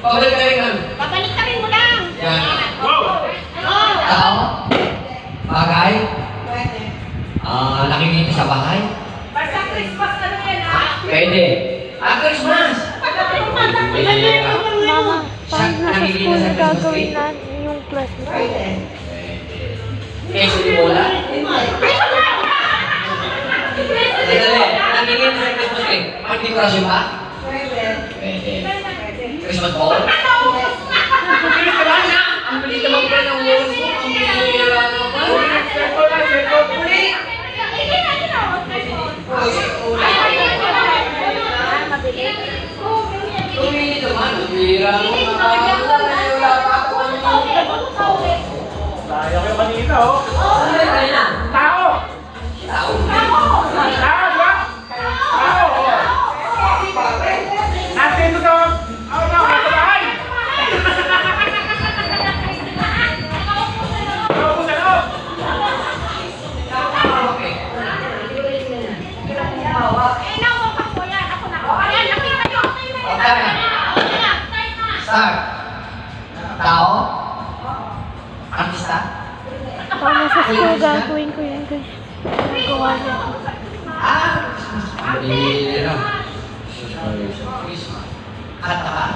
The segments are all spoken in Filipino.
Pabalik ka rin lang. Babalik ka rin mo lang. Yan. Oo. Tao? Bagay? Pwede. Nakikita sa bahay? Basta Christmas na lang yan, ha? Pwede. Christmas! Mama, pag nasa Nakikita school sa na Christmas gagawin tree? na yung class mo. Pwede. Keso di bola? Sandali. Nakikita sa Christmas tree. Pag-dekorasyon ba? Pwede. Pwede. Pwede. Christmas ball? Bilis naman na! Ang bilis naman pa ng walls mo. Ang bilis Tumili naman. Ang bira mo. Wala pa ako. Tayo kayo kanina, oh. Ano ba kanina? Tao! Tao. Tao, di ba? Tao, oh. Natin ito sa... Ano na, sa bahay! Ano po sa loob? Okay. Start. Tao? Artista? Pag nasa school gagawin ko yun guys. Nagawa niya. Ang bira. Christmas. Kanta ka?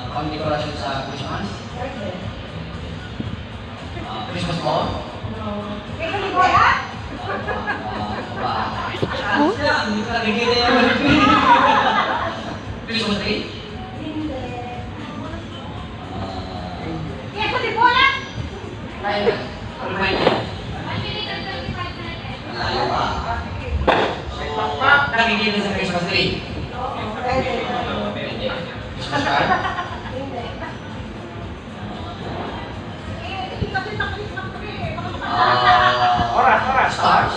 Pang-dekorasyon sa Christmas? Christmas ball? Hindi ko nakikita yan. Christmas tree? Kaya na. Ano ba yun? Malayo pa. Nakikita sa Christmas tree? Pwede. Christmas card? Oras, oras. Stars?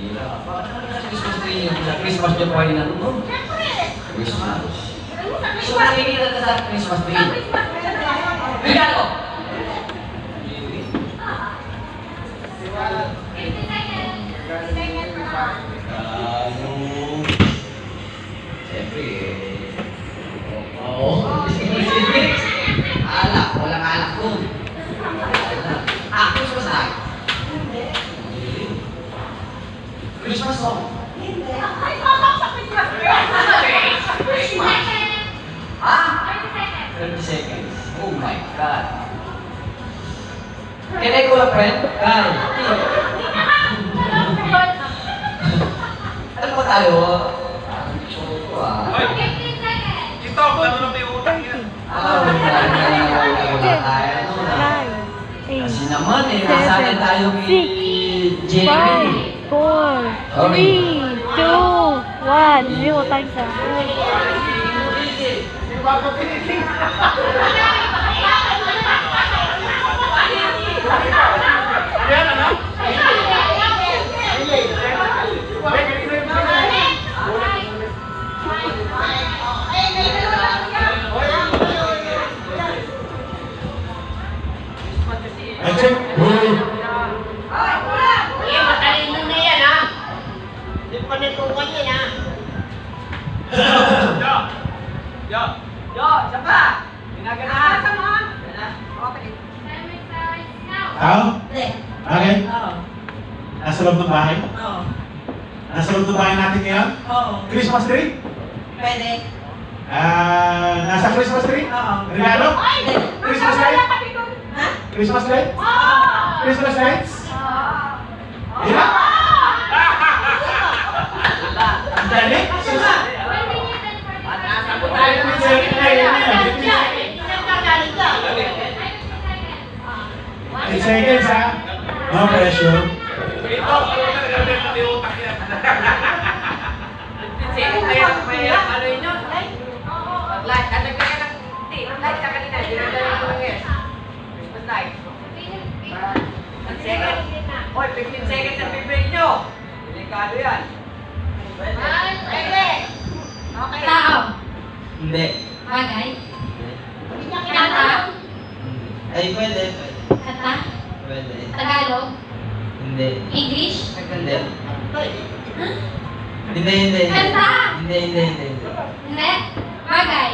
Christmas tree yun. Sa Christmas niyo pa rin ano? Christmas. So, nakikita ka sa Christmas tree? Regalo! Siyempre oo. Alak, walang alak doon. Christmas night. Christmas song. Ha? 30 seconds. Oh my God. Can I call a friend? Kyle. Ano ba tayo? Show ko Ito, ano na may utang yan? wala tayo. Kasi naman nasanay tayo kay Jerry. 5, 4, 3, 2, 1. Zero times ah. Yan, ano? Check. Tao? Bakit? Nasa loob ng bahay? Nasa loob ng bahay natin ngayon? Christmas tree? Pwede. Nasa Christmas tree? Regalo? Christmas light? Ha? Christmas light? Christmas lights? Yeah? Ang dali? Ten seconds ha? No pressure. Ito, ano na may utang yan? Hoy, 15 seconds ang bibig nyo. Delikado yan. Pwede. Okay. Tao. Hindi. Bagay. Hindi niya Kanta. Ay, pwede. Kanta. Pwede. Tagalog. Hindi. English. Hindi. Hindi. Kanta? Hindi. Hindi. Bagay.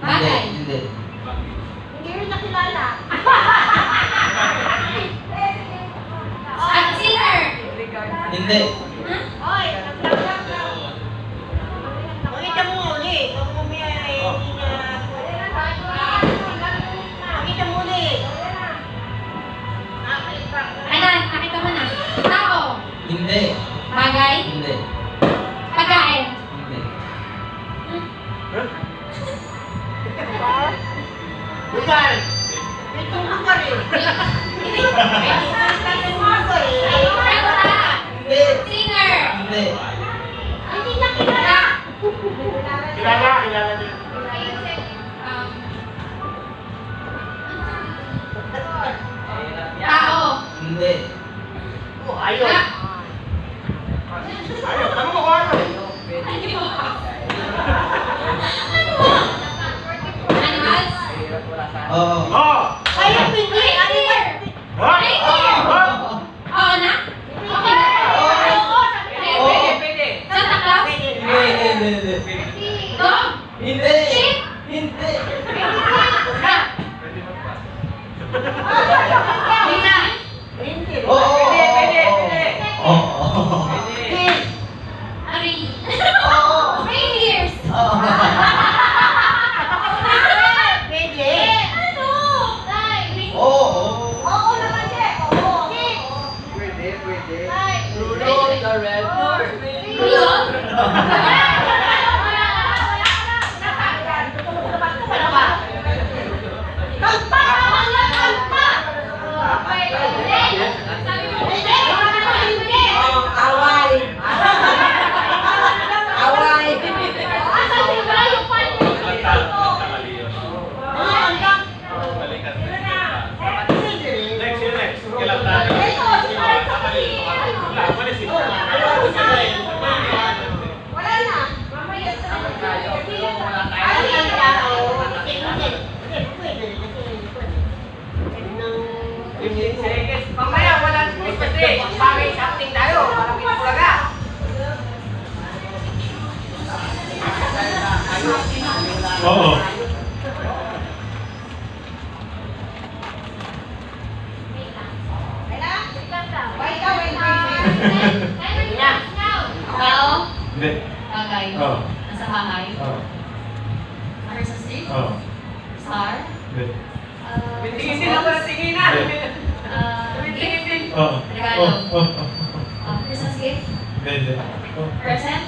Bagay. Hindi. Hindi rin nakilala. At singer. Hindi. Oy, naglalag na. Pakita mo uli. Huwag mo may hindi niya. Pakita mo uli. Ayan, nakita mo na. Tao. Hindi. Bagay. Hindi. Pagkain. Hindi. Lugar. Itong lugar eh. Lugar eh. Kanta. Hindi. Singer. Hindi. Hindi nakilala. Kilala niyo. Tao. Hindi. Ayun. Ayaw, tanong mo kung ano. Animals. Oo. Oo. Ayun, hindi. Reindeer. Ha? Reindeer. Oo na? Okay na. Oo. Santa Claus. Hindi. Dog. Hindi. Sheep. Hindi. Rat. Mina. Oo. Oo. Reindeers. Oo. Pwede. Ano? Oo. Oo naman siya. Oo. Rudolph. Next, yun next. Kailan tayo? Malis ito. Wala na. Mamaya, walang kasi. Bagay sa acting tayo. Parang pinapulaga. Oo. Tao. Hindi. Bagay. Oo. Nasa bahay. Oo. Nasa sa street. Oo. Star. Hindi. Tingin din ako na tingin na. Gift. Oo. Regalo. Oo. Christmas gift. Hindi. Present.